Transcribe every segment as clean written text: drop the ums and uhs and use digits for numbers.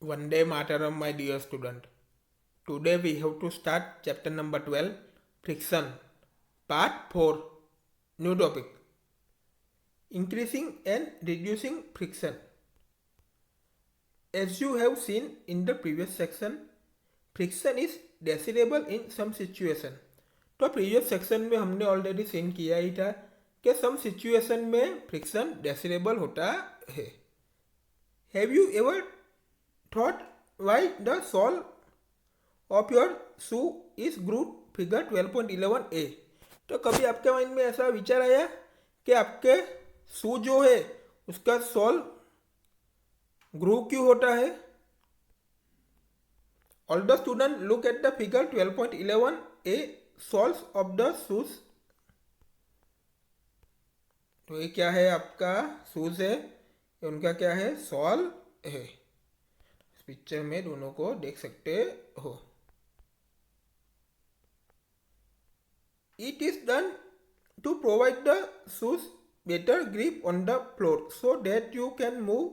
Vande Mataram, my dear student. Today we have to start chapter number 12, Friction, part 4. New topic, increasing and reducing friction. As you have seen in the previous section, friction is desirable in some situation. तो previous section में हमने already seen किया ही था कि some situation में friction desirable होता है. Have you ever thought why the sole of your shoe is grooved figure 12.11a. तो कभी आपके माइंड में ऐसा विचार आया कि आपके शू जो है उसका सोल ग्रू क्यों होता है? All the student look at the figure 12.11a soles of the shoes. तो ये क्या है? आपका शूज है, ये उनका क्या है? सॉल है. इस पिक्चर में दोनों को देख सकते हो. It is done to provide the shoes better grip on the floor so that you can move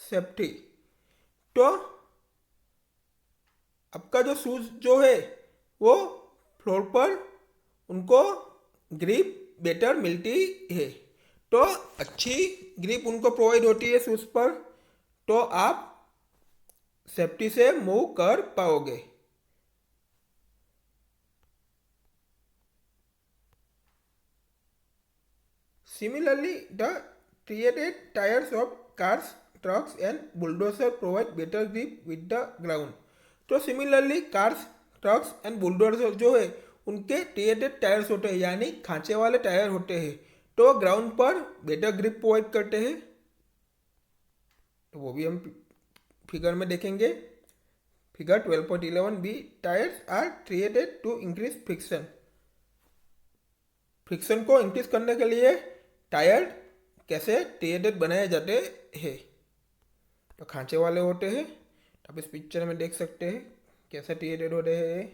safely. तो आपका जो शूज जो है वो फ्लोर पर उनको ग्रिप बेटर मिलती है. तो अच्छी ग्रिप उनको प्रोवाइड होती है शूज पर, तो आप सेफ्टी से मूव कर पाओगे. Similarly, the treated tires of cars, trucks and bulldozers provide better grip with the ground. तो similarly cars, trucks and bulldozer जो है उनके ट्रीएटेड टायर्स होते हैं, यानी खांचे वाले टायर होते हैं, तो ग्राउंड पर बेटर ग्रिप प्रोवाइड करते हैं. तो वो भी हम फिगर में देखेंगे. Figure 12.11b, tyres are created to increase friction. Friction को इंक्रीज करने के लिए टायर कैसे क्रिएटेड बनाए जाते हैं? तो खांचे वाले होते हैं. आप इस पिक्चर में देख सकते हैं कैसे क्रिएटेड हो रहे हैं.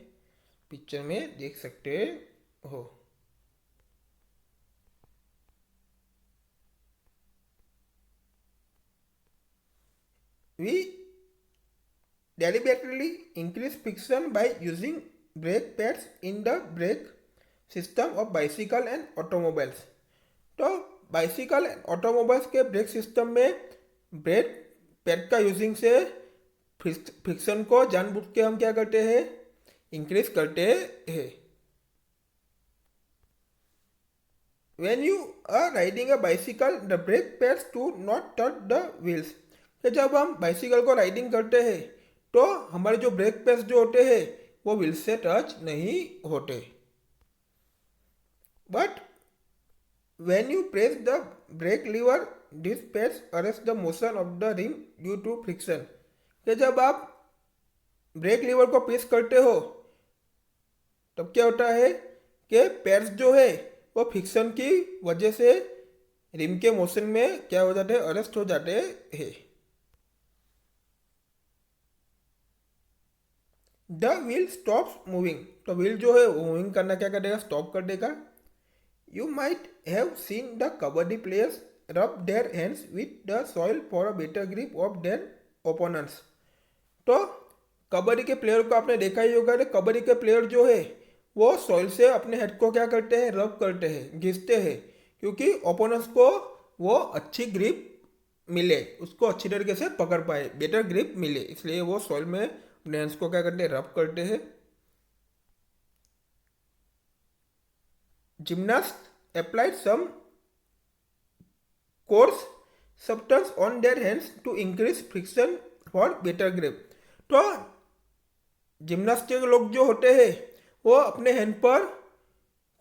पिक्चर में देख सकते हो. We deliberately increase friction by using brake pads in the brake system of bicycle and automobiles. तो बाइसिकल एंड ऑटोमोबाइल्स के ब्रेक सिस्टम में ब्रेक पैड का यूजिंग से फ्रिक्शन को जानबूझ के हम क्या करते हैं? इंक्रीज करते हैं. When you are riding a bicycle, the brake pads do not touch the wheels. कि जब हम बाइसिकल को राइडिंग करते हैं तो हमारे जो ब्रेक पैड्स जो होते हैं वो व्हील से टच नहीं होते. But when you press the brake lever, these pads arrest the motion of the rim due to friction. कि जब आप ब्रेक लीवर को प्रेस करते हो तब क्या होता है कि पैड्स जो है वो फ्रिक्शन की वजह से रिम के मोशन में क्या हो जाते हैं? अरेस्ट हो जाते हैं. The wheel stops moving. तो व्हील जो है वो मूविंग करना क्या करेगा? स्टॉप कर देगा. You might have seen the kabaddi players rub their hands with the soil for a better grip of their opponents. तो कबड्डी के प्लेयर को आपने देखा ही होगा कि कबड्डी के प्लेयर जो है वो सॉइल से अपने हेड को क्या करते हैं? रब करते हैं, घिसते हैं, क्योंकि ओपोनेंट्स को वो अच्छी ग्रिप मिले, उसको अच्छी तरीके से पकड़ पाए, बेटर ग्रिप मिले, इसलिए वो सॉइल में अपने हैंड्स को क्या करते हैं? रब करते हैं. Gymnasts applied some coarse substance on their hands to increase friction for better grip. तो जिम्नास्ट के लोग जो होते हैं वो अपने हैंड पर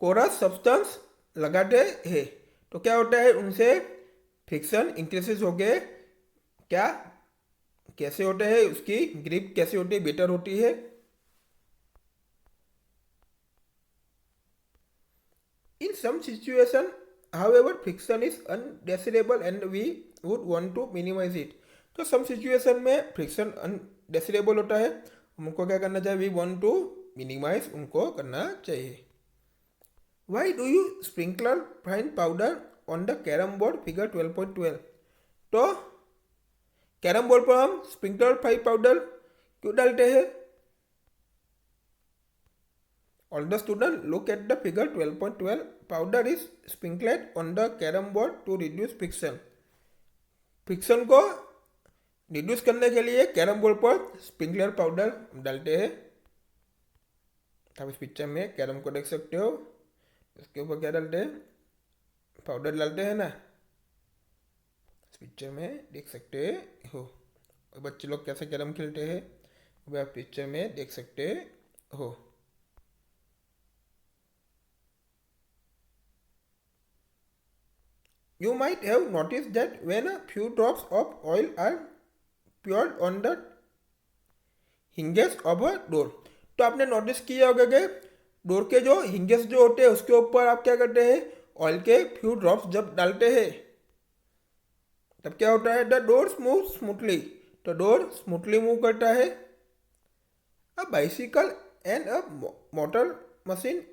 कोरस सब्सटेंस लगाते हैं, तो क्या होता है? उनसे फ्रिक्शन इंक्रीजेस हो गए. क्या कैसे होते हैं? उसकी ग्रिप कैसे होती है? बेटर होती है. In some situation, however, friction is undesirable and we would want to minimize it. तो सम सिचुएशन में फ्रिक्शन अनडेसिरेबल होता है, हमको क्या करना चाहिए? वी वांट टू मिनिमाइज, उनको करना चाहिए. Why do you sprinkle fine powder on the carom board? Figure 12.12. तो कैरम बोर्ड पर हम स्प्रिंकलर फ्लाई पाउडर क्यों डालते हैं? All the students look at the figure 12.12. Powder is sprinkled on the carom board to reduce friction. Friction को reduce करने के लिए कैरम बोर्ड पर स्प्रिंकलर पाउडर डालते हैं। आप इस पिक्चर में कैरम को देख सकते हो, इसके ऊपर क्या डालते हैं? पाउडर डालते हैं ना, इस पिक्चर में देख सकते हो। बच्चे लोग कैसे कैरम खेलते हैं वह आप पिक्चर में देख सकते हो। You might have noticed that when a few drops of oil are poured on the hinges of a door, तो आपने नोटिस किया होगा कि डोर के जो हिंगेस जो होते हैं उसके ऊपर आप क्या करते हैं? ऑयल के फ्यू ड्रॉप्स जब डालते हैं तब क्या होता है? द डोर मूव स्मूथली, तो डोर स्मूथली मूव करता है। A bicycle and a motor machine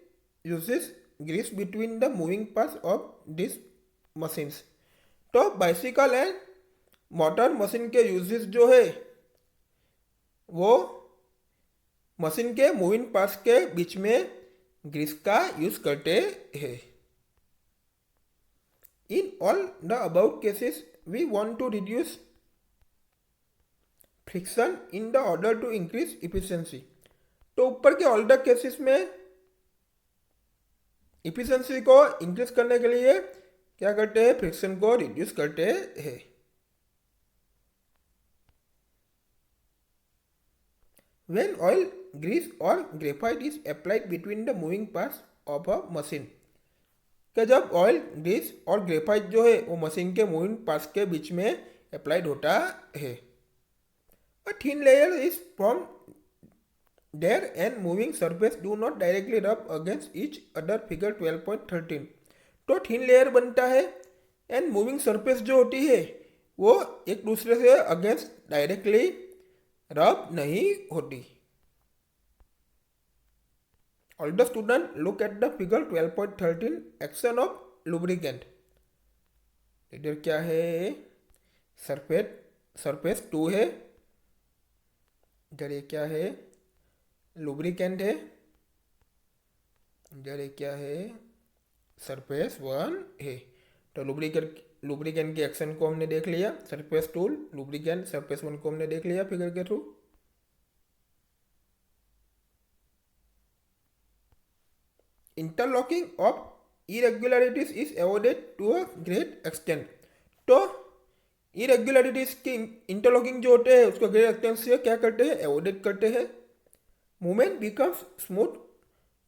uses grease between the moving parts of this machines. तो बाइसिकल एंड मोटर मशीन के यूजेस जो है वो मशीन के मूविंग पार्ट्स के बीच में ग्रीस का यूज करते हैं। In all the about cases we want to reduce friction in the order to increase efficiency. तो ऊपर के ऑल द केसेस में इफिशिएंसी को इंक्रीज करने के लिए क्या करते हैं? फ्रिक्शन को रिड्यूस करते हैं। When oil, grease or graphite is applied between the moving parts of a machine, कि जब ऑयल, ग्रीस और ग्रेफाइट जो है वो मशीन के मूविंग पार्ट्स के बीच में अप्लाइड होता है। A thin layer is formed there and moving surface do not directly rub against each other, figure 12.13। तो थिन लेयर बनता है एंड मूविंग सरफेस जो होती है वो एक दूसरे से अगेंस्ट डायरेक्टली रब नहीं होती। All the student look at the figure 12.13, action of lubricant. इधर क्या है? सरफेस 2 है, इधर ये क्या है? लुब्रिकेंट है, इधर ये क्या है? सरफेस 1 है। तो लुब्रिकेंट के एक्शन को हमने देख लिया, सरफेस 2 लुब्रिकेंट, सरफेस 1 को हमने देख लिया फिगर के through. Interlocking of irregularities is avoided to a great extent. तो इरेगुलरिटीज की इंटरलॉकिंग जो होते हैं उसको ग्रेट एक्सटेंट से क्या करते हैं? अवॉइडेड करते हैं। मूवमेंट बिकम्स स्मूथ,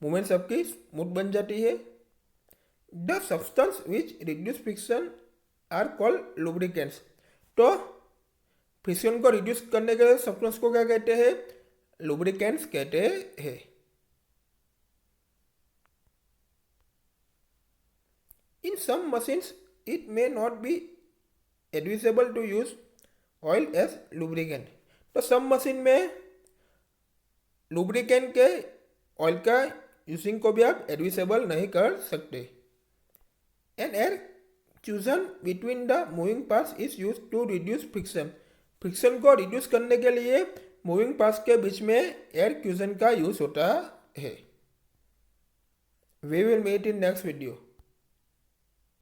मूवमेंट सबकी स्मूथ बन जाती है। The substance which reduce friction are called lubricants। तो फ्रिक्शन को रिड्यूस करने के सब्सटेंस को क्या कहते हैं? लुब्रिकेंट्स कहते हैं। In some machines it may not be advisable to use oil as lubricant। तो सब मशीन में लुब्रिकेंट के ऑयल का यूजिंग को भी आप एडविसेबल नहीं कर सकते। An air cushion between the moving parts is used to reduce friction। Friction को रिड्यूस करने के लिए मूविंग पार्ट्स के बीच में एयर क्यूशन का यूज होता है। We will meet in next video।